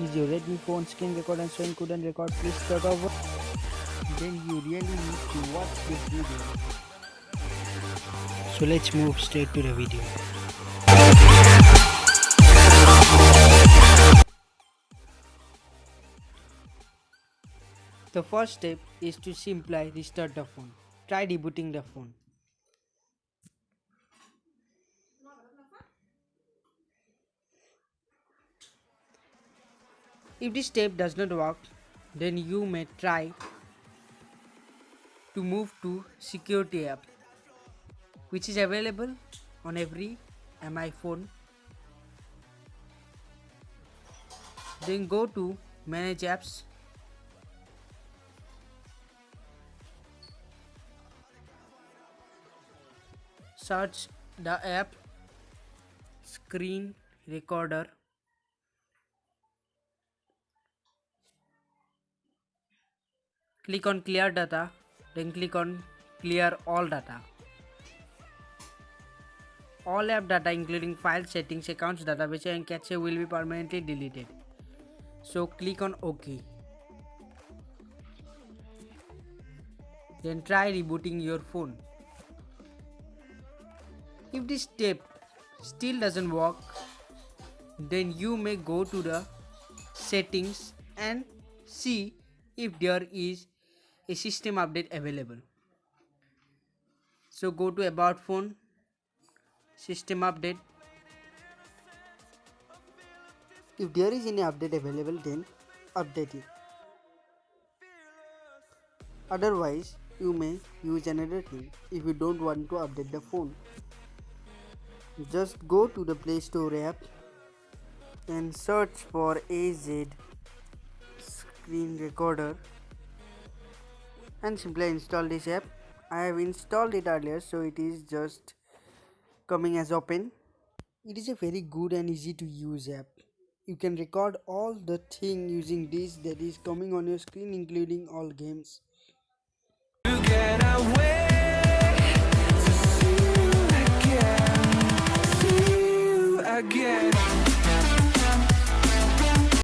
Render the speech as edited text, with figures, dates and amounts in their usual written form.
Is your Redmi phone screen record and showing couldn't record? Please start over. Then you really need to watch this video. So let's move straight to the video. The first step is to simply restart the phone. Try rebooting the phone. If this step does not work, then you may try to move to security app, which is available on every MI phone. Then go to manage apps. Search the app screen recorder. Click on clear data, then click on clear all data. All app data including file settings, accounts, database and cache will be permanently deleted. So click on OK. Then try rebooting your phone. If this step still doesn't work, then you may go to the settings and see if there is a system update available. So go to about phone, system update. If there is any update available, then update it. Otherwise, you may use another thing if you don't want to update the phone. Just go to the Play Store app and search for AZ screen recorder and simply install this app. I have installed it earlier, so it is just coming as open. It is a very good and easy to use app. You can record all the thing using this that is coming on your screen, including all games. You get away.